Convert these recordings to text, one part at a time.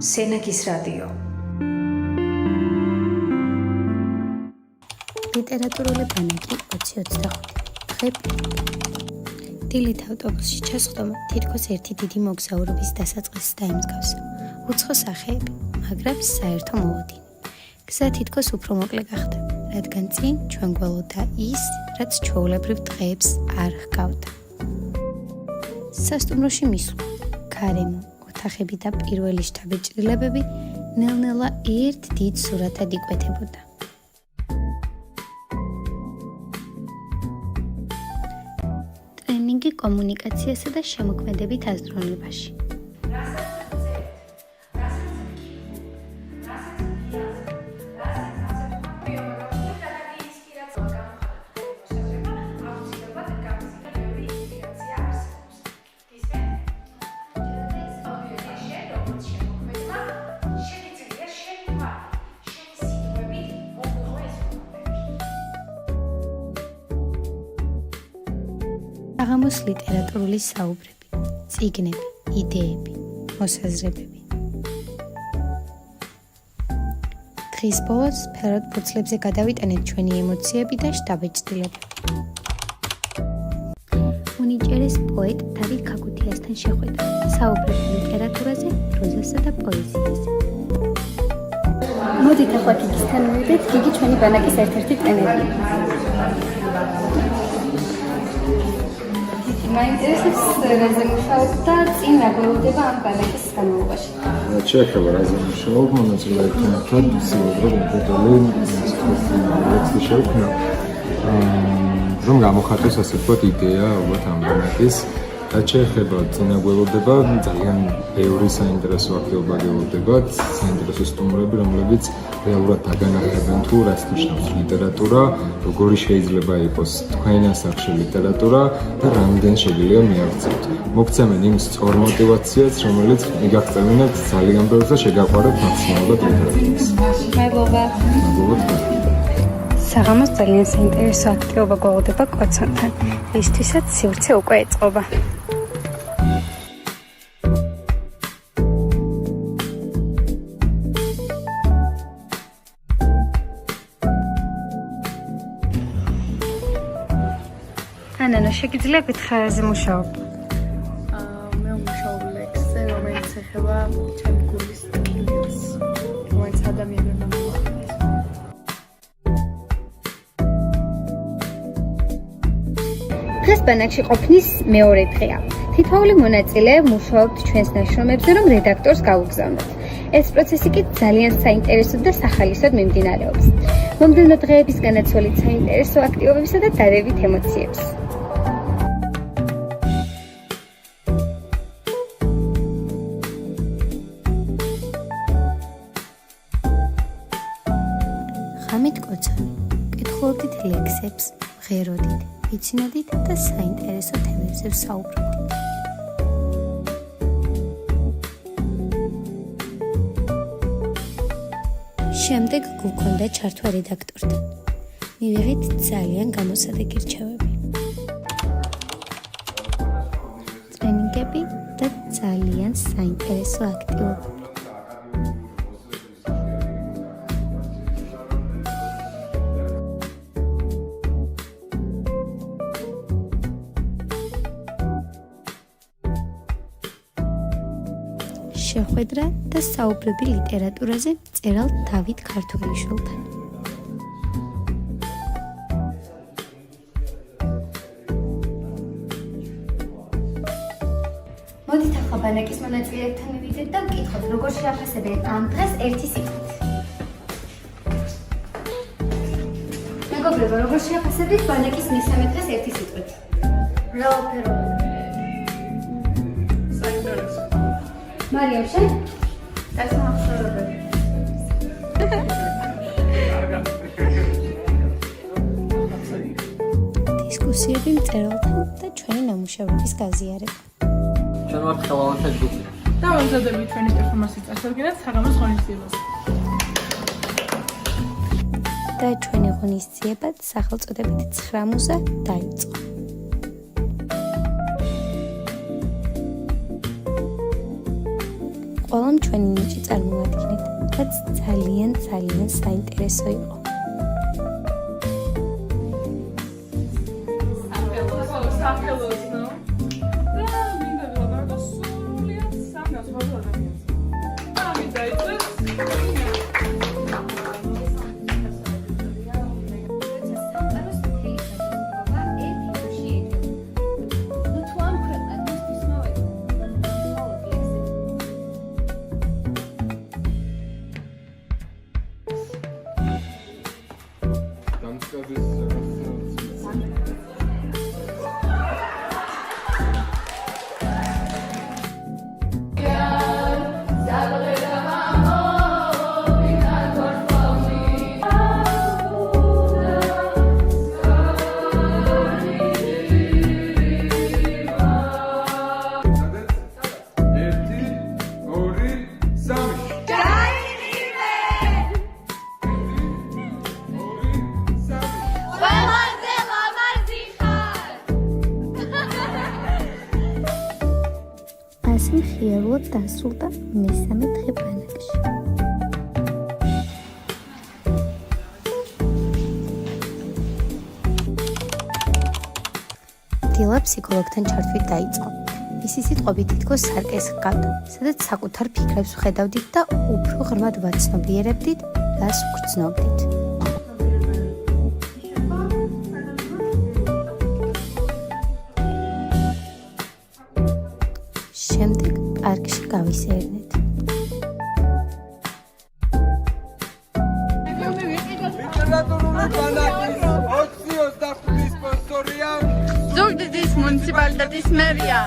სენაკის რადიო. ლიტერატურული ბანაკი 2025. დღე დილით ავტობუსში ჩასხდომა თითქოს ერთი დიდი მოგზაურობის დასაწყისს დაემსგავსა. უცხო სახეები, მაგრამ საერთო მოლოდინი. გზა თითქოს უფრო მოკლე გახდა, რადგან წინ ჩვენ გველოდა ის, რაც ჩვეულებრივ დღეებს არ ჰგავდა. სასტუმროში მისვლა, გარემო, ოთახები და პირველი შთაბეჭდილებები ნელ-ნელა ერთ დიდ სურათად იკვეთებოდა. ტრენინგი კომუნიკაციასა და შემოქმედებით აზროვნებაში. აღამოს ლიტერატურული საუბრები, წიგნები, იდეები, მოსაზრებები. დღის ბოლოს ფერად ფურცლებზე გადავიტანეთ ჩვენი ემოციები და შთაბეჭდილებები. უნიჭერეს პოეტ დავით ქაქუთიასთან შეხვედრა, საუბრები ლიტერატურაზე, პროზასა და პოეზიაზე. მოდით ახლა გიგისთან მივიდეთ, გიგი ჩვენი ბანაკის ერთ-ერთი ტრენერია. მაინტერესებს რაზე მუშაობ და წინ რა გველოდება ამ ბანაკის განმავლობაში. შეეხება რაზე მუშაობ, მონაწილეებთან ერთად ვისაუბრებ მეთოდოლოგიური ინსტრუქციის შექმნა. რომ გამოხატოს ასე ვთქვათ იდეა ალბათ ამ ბანაკის. რაც შეეხება წინა გველოდება, ძალიან ბევრი საინტერესო აქტივობა გველოდებათ, საინტერესო სტუმრები, რომლებიც რეალურად დაგანახებენ თუ რას ნიშნავს ლიტერატურა, როგორი შეიძლება იყოს თქვენ ასახში ლიტერატურა და რამდენ შეგიძლია მიაღწევთ. მოგცემენ იმ სწორ мотивაციას, რომელიც მიგაღწევინებთ ძალიან ბევრს და შეგაყვარებთ მაქსიმალურად ლიტერატურას. მადლობა. საღამოს ძალიან საინტერესო აქტივობა გველოდება კვაცონთან, რისთვისაც სივრცე უკვე ეწყობა. ანანო, შეგიძლია გითხრა რაზე მუშაობ? მე ვმუშაობ ლექსზე, რომელიც ეხება ჩემი გულის ტკივილს, რომელიც ადამიანებმა მოახდინეს. დღეს ბანაკში ყოფნის მეორე დღეა. თითოეული მონაწილე მუშაობთ ჩვენს ნაშრომებზე, რომ რედაქტორს გავუგზავნოთ. ეს პროცესი კი ძალიან საინტერესოდ და სახალისოდ მიმდინარეობს. მომდევნო დღეების განაცვლით საინტერესო აქტივობებისა და დადებით ემოციებს. ღამით კოცონი, კითხულობდით ლექსებს, ღეროდით, ვიცინოდით და საინტერესო თემებზე ვსაუბრობდით. შემდეგ გვქონდა ჩართვა რედაქტორთან. მივიღეთ ძალიან გამოსადეგი რჩევები. ტრენინგები და ძალიან საინტერესო აქტივობები. შეხვედრა და საუბრები ლიტერატურაზე მწერალ დავით ქართულიშვილთან. მოდით ახლა ბანაკის მონაწილეებთან მივიდეთ და ვკითხოთ, როგორ შეაფასებენ ამ დღეს ერთი სიტყვით. მეგობრებო, როგორ შეაფასებთ ბანაკის მესამე დღეს ერთი სიტყვით? მრავალფეროვანი. საინტერესო. მარიამ, შენ? დასამახსოვრებელი. დისკუსიები მწერალთან და ჩვენი ნამუშევრების გაზიარება. ჩვენ ვართ ხელოვანთა ჯგუფი. და ვამზადებით ჩვენი პერფორმანსის წარსულიდან საღამოს ღონისძიებას. და ჩვენი ღონისძიება სახელწოდებით 9 მუზა დაიწყო. ყველამ ჩვენი ნიჭი წარმოვადგინეთ, რაც ძალიან საინტერესო იყო. სახელოს, ნო? და მინდა ვიყავ სულიად სამას ვაზარდებს. ამიტომ ეს ასე მხიარულად დასრულდა მესამე დღე ბანაკში. დილა ფსიქოლოგთან ჩართვით დაიწყო. მისი სიტყვები თითქოს სარკეს ჰგავდა, სადაც საკუთარ ფიქრებს ვხედავდით და უფრო ღრმად ვაცნობიერებდით, რას ვგრძნობდით. შემდეგ პარკში გავისერნეთ. ლიტერატურული ბანაკის 25 სპონსორია ზუგდიდის მუნიციპალიტეტის მერია.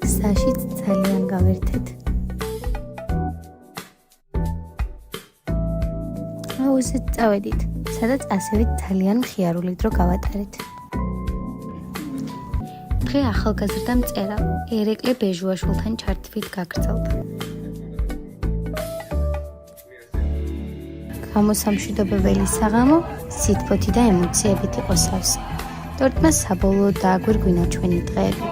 გზაშიც ძალიან გავერთეთ. აუზეთ წავედით, სადაც ასევე ძალიან მხიარული დრო გავატარეთ. დღე ახალგაზრდა მწერალ ერეკლე ბეჟუაშვილთან ჩართვით გაგრძელდა. გამოსამშვიდობებელი საღამო სითბოთი და ემოციებით იყო სავსე. ტორტმა საბოლოოდ დააგვირგვინა ჩვენი დღეები.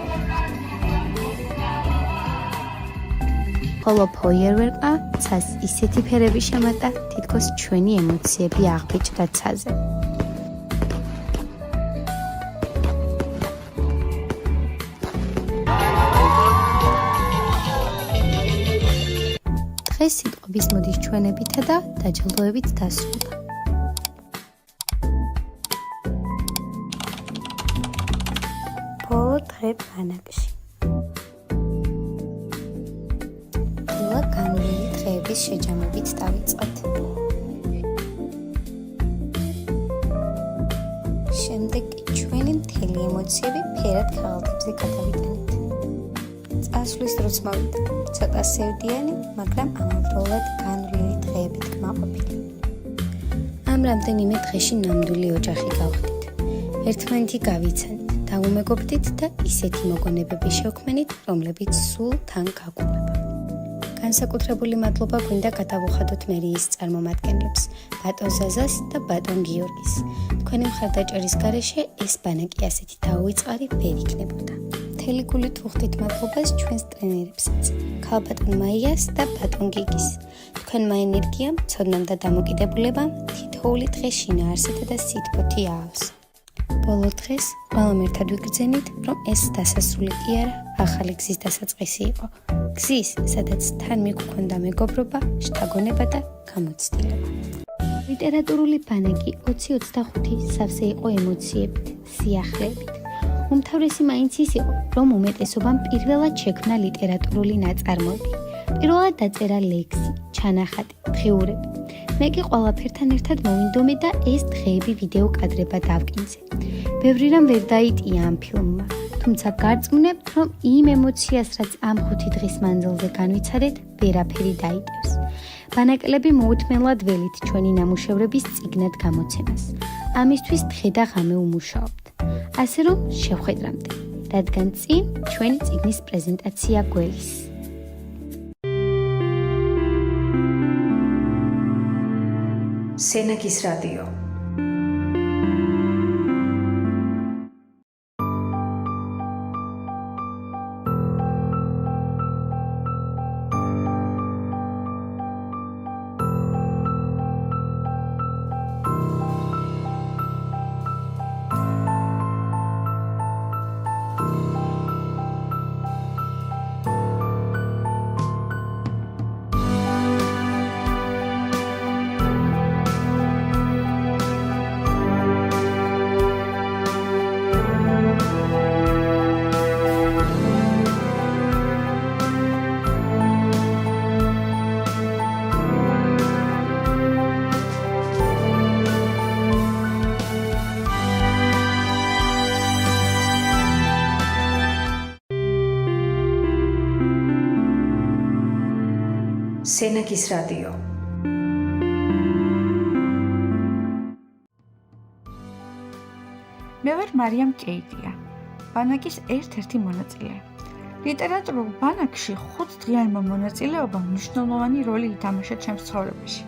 ხოლო ფოიერვერკმა ცას ისეთი ფერები შემატა, თითქოს ჩვენი ემოციები აღბეჭდა ცაზე. დღეს სიტყვების მოდის ჩვენებითა და დაჯილდოებით დასრულდა. ბოლო დღე ბანაკში. დილა განვლილი დღეების შეჯამებით დავიწყეთ. შემდეგ ჩვენი მთელი ემოციები ფერად ქაღალდებზე გადავიტანეთ. წასვლის დროც მოვიდა. ცოტა სევდიანი, მაგრამ ამავდროულად განვლილი დღეებით კმაყოფილი. ამ რამდენიმე დღეში ნამდვილი ოჯახი გავხდით. ერთმანეთი გავიცანით, დაუმეგობრდით და ისეთი მოგონებები შევქმნით, რომლებიც სულ თან გაგუყვება. განსაკუთრებული მადლობა გვინდა გადავუხადოთ მერიის წარმომადგენლებს, ბატონ ზაზას და ბატონ გიორგის. თქვენი მხარდაჭერის გარეშე ეს ბანაკი ასეთი დაუვიწყარი ვერ იქნებოდა. მთელი გულით ვუხდით მადლობას ჩვენს ტრენერებსაც, ქალბატონ მაიას და ბატონ გიგის. თქვენმა ენერგიამ, ცოდნამ და დამოკიდებულებამ თითოეული დღე შინაარსითა და სითბოთი აავს. ბოლო დღეს ყველამ ერთად ვიგრძენით, რომ ეს დასასრული კი არა, ახალი გზის დასაწყისი იყო. გზის, სადაც თან მიგქონდა მეგობრობა, შთაგონება და გამოცდილება. ლიტერატურული ბანაკი 20-25 სავსე იყო ემოციებით, სიახლეებით. უმთავრესი მაინც ის იყო, რომ უმეტესობამ პირველად შექმნა ლიტერატურული ნაწარმოები. პირველად დაწერა ლექსი, ჩანახატი, დღიურები. მე კი ყველაფერთან ერთად მოვინდომე და ეს დღეები ვიდეო კადრებად დავკინძე. ბევრი რამ ვერ დაიტია ამ ფილმმა, თუმცა გარწმუნებთ, რომ იმ ემოციას, რაც ამ 5 დღის მანძილზე განვიცადეთ, ვერაფერი დაიტევს. ბანაკლები მოუთმენლად ველით ჩვენი ნამუშევრების წიგნად გამოცემას. ამისთვის დღე და ღამე უმუშაობთ. ასე რომ შევხედრამდე, რადგან წინ ჩვენი წიგნის პრეზენტაცია გველის. სენაკის რადიო სენაკის რადიო. მე ვარ მარიამ კეიტია, ბანაკის ერთ-ერთი მონაწილე. ლიტერატურულ ბანაკში 5-დღიანმა მონაწილეობამ მნიშვნელოვანი როლი ითამაშა ჩემს ცხოვრებაში.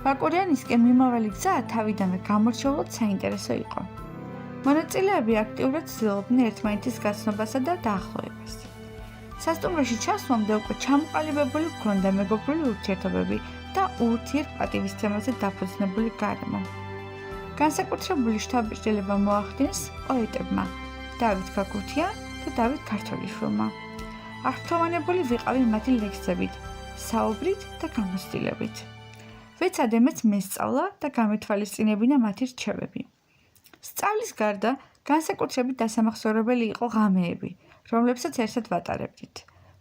ბაკურიანისკენ მიმავალი გზა თავიდანვე გამორჩეულად საინტერესო იყო. მონაწილეები აქტიურად ცდილობდნენ ერთმანეთის გაცნობასა და დაახლოებას. სასტუმროში ჩასვლამდე უკვე ჩამოყალიბებული ჰქონდა მეგობრული ურთიერთობები და ურთიერთპატივისცემაზე დაფუძნებული გარემო. განსაკუთრებული შთაბეჭდილება მოახდინეს პოეტებმა დავით გაგუთია და დავით ქართველიშვილმა. აღფრთოვანებული ვიყავი მათი ლექსებით, საუბრით და გამოცდილებით. ვეცადე მეც მესწავლა და გამეთვალისწინებინა მათი რჩევები. სწავლის გარდა განსაკუთრებით დასამახსოვრებელი იყო ღამეები, რომლებსაც ერთად ვატარებდით.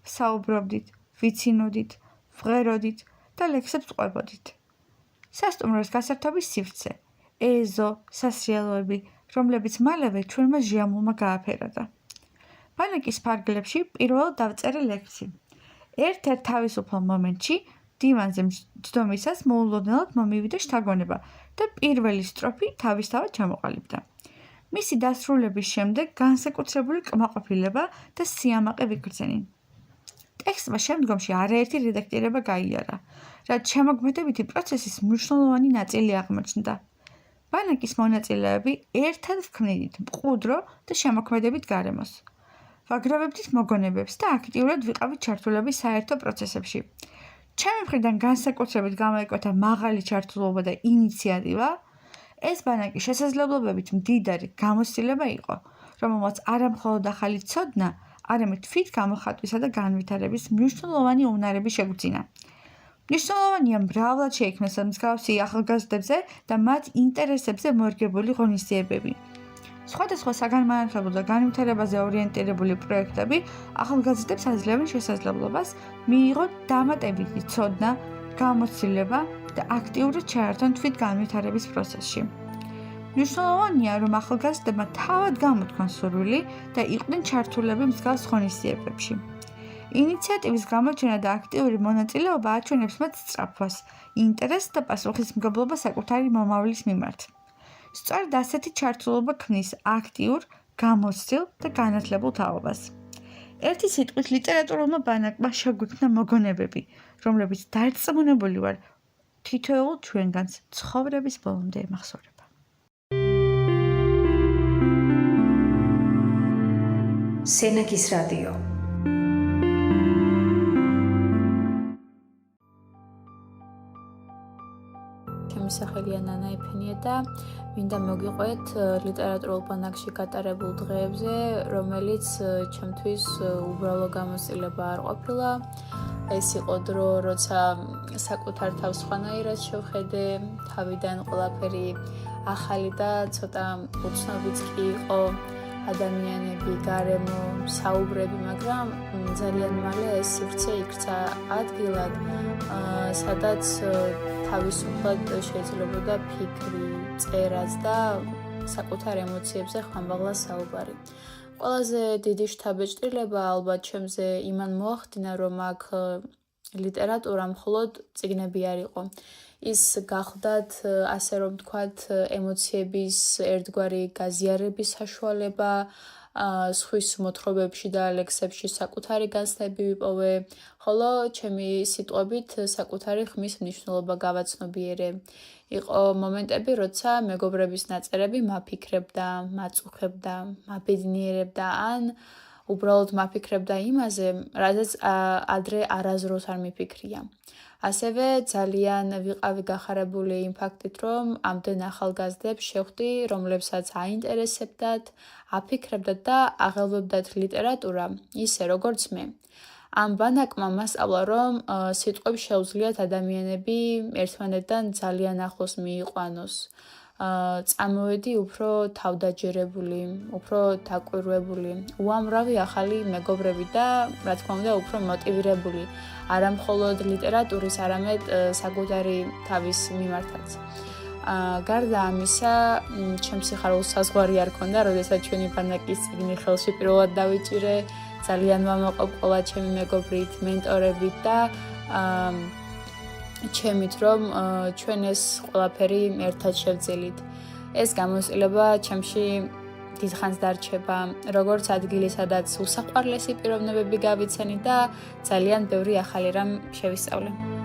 ვსაუბრობდით, ვიცინოდით, ვღეროდით და ლექსებს ვყვებოდით. სასტუმროს გასართობის სივრცე, ეზო, სასრიალოები, რომლებიც მალევე ჩვენმა ჟიამულმა გააფერადა. ბანაკის ფარგლებში პირველად დავწერე ლექსი. ერთ-ერთ თავისუფალ მომენტში დივანზე მჯდომისას მოულოდნელად მომივიდა შთაგონება და პირველი სტროფი თავისთავად ჩამოყალიბდა. მისი დასრულების შემდეგ განსაკუთრებული კმაყოფილება და სიამაყე ვიგრძენი. ტექსტმა შემდგომში არაერთი რედაქტირება გაიარა, რაც შემოქმედებითი პროცესის მნიშვნელოვანი ნაწილი აღმოჩნდა. ბანაკის მონაწილეები ერთად ვქმნიდით მყუდრო და შემოქმედებით გარემოს. ვაგროვებდით მოგონებებს და აქტიურად ვიყავით ჩართულები საერთო პროცესებში. ჩემი მხრიდან განსაკუთრებით გამოიკვეთა მაღალი ჩართულობა და ინიციატივა. ეს ბანაკი შესაძლებლობებით მდიდარი გამოცდილება იყო, რომელმაც არამხოლოდ ახალი ცოდნა, არამედ თვით გამოხატვისა და განვითარების მნიშვნელოვანი უნარები შეგვძინა. მნიშვნელოვანია მრავლად შეიქმნას მსგავსი ახალგაზრდებზე და მათ ინტერესებზე მორგებული ღონისძიებები. სხვადასხვა საგანმანათლებლო და განვითარებაზე ორიენტირებული პროექტები ახალგაზრდებს აძლევენ შესაძლებლობას მიიღოთ დამატებითი ცოდნა, გამოცდილება და აქტიურად ჩაერთონ თვით განვითარების პროცესში. მნიშვნელოვანია, რომ ახალგაზრდებმა თავად გამოთქვან სურვილი და იყვნენ ჩართულები მსგავს ღონისძიებებში. ინიციატივის გამოჩენა და აქტიური მონაწილეობა აჩვენებს მათ სწრაფვას, ინტერესს და პასუხისმგებლობას საკუთარი მომავლის მიმართ. სწორედ ასეთი ჩართულობა ქმნის აქტიურ, გამოცდილ და განათლებულ თაობას. ერთი სიტყვით ლიტერატურულმა ბანაკმა შეგვიქმნა მოგონებები, რომლებიც დარწმუნებული ვარ, თითოეულ ჩვენგანს ცხოვრების ბოლომდე ემახსოვრება. სენაკის რადიო. ჩემი სახელია ნანა ეფენია და მინდა მოგიყვეთ ლიტერატურულ ბანაკში გატარებულ დღეებზე, რომელიც ჩემთვის უბრალო გამოცდილება არ ყოფილა. ეს იყო დრო, როცა საკუთარ თავს სხვანაირად შევხედე, თავიდან ყველაფერი ახალი და ცოტა უცნობიც კი იყო, ადამიანები, გარემო, საუბრები, მაგრამ ძალიან მალე ეს სივრცე იქცა ადგილად, სადაც თავისუფლად შეიძლებოდა ფიქრი, წერაც და საკუთარ ემოციებზე ხმამაღლა საუბარი. ყველაზე დიდი შთაბეჭდილება ალბათ ჩემზე იმან მოახდინა, რომ აქ ლიტერატურა მხოლოდ წიგნები არ იყო. ის გახლდათ, ასე რომ ვთქვათ, ემოციების ერთგვარი გაზიარების საშუალება, სხვის მოთხრობებში და ლექსებში საკუთარი განცდები ვიპოვე, ხოლო ჩემი სიტყვებით საკუთარი ხმის მნიშვნელობა გავაცნობიერე. იყო მომენტები, როცა მეგობრების ნაწერები მაფიქრებდა, მაწუხებდა, მაბედნიერებდა, ან უბრალოდ მაფიქრებდა იმაზე, რადგან ადრე არასდროს არ მიფიქრია. ასევე ძალიან ვიყავი გახარებული იმ ფაქტით, რომ ამდენ ახალგაზრდებს შევხვდი, რომლებსაც აინტერესებდათ, აფიქრებდათ და აღელვებდათ ლიტერატურა, ისე როგორც მე. ამ ბანაკმა მასწავლა, რომ სიტყვებს შეუძლიათ ადამიანები ერთმანეთთან ძალიან ახლოს მიიყვანოს. წამოვედი უფრო თავდაჯერებული, უფრო დაკვირვებული, უამრავი ახალი მეგობრები და რა თქმა უნდა უფრო მოტივირებული, არა მხოლოდ ლიტერატურის, არამედ საკუთარი თავის მიმართაც. გარდა ამისა, ჩემს სიხარულს საზღვარი არ ქონდა, როდესაც ჩვენი ბანაკის წიგნი ხელში პირველად დავიჭირე, ძალიან ვამაყობ ყველა ჩემი მეგობრით, მენტორებით და ჩემით, რომ ჩვენ ეს ყველაფერი ერთად შევძელით. ეს გამოცდილება ჩემში დიდხანს დარჩება, როგორც ადგილი, სადაც უსაყვარლესი პიროვნებები გავიცანი და ძალიან ბევრი ახალი რამ შევისწავლე.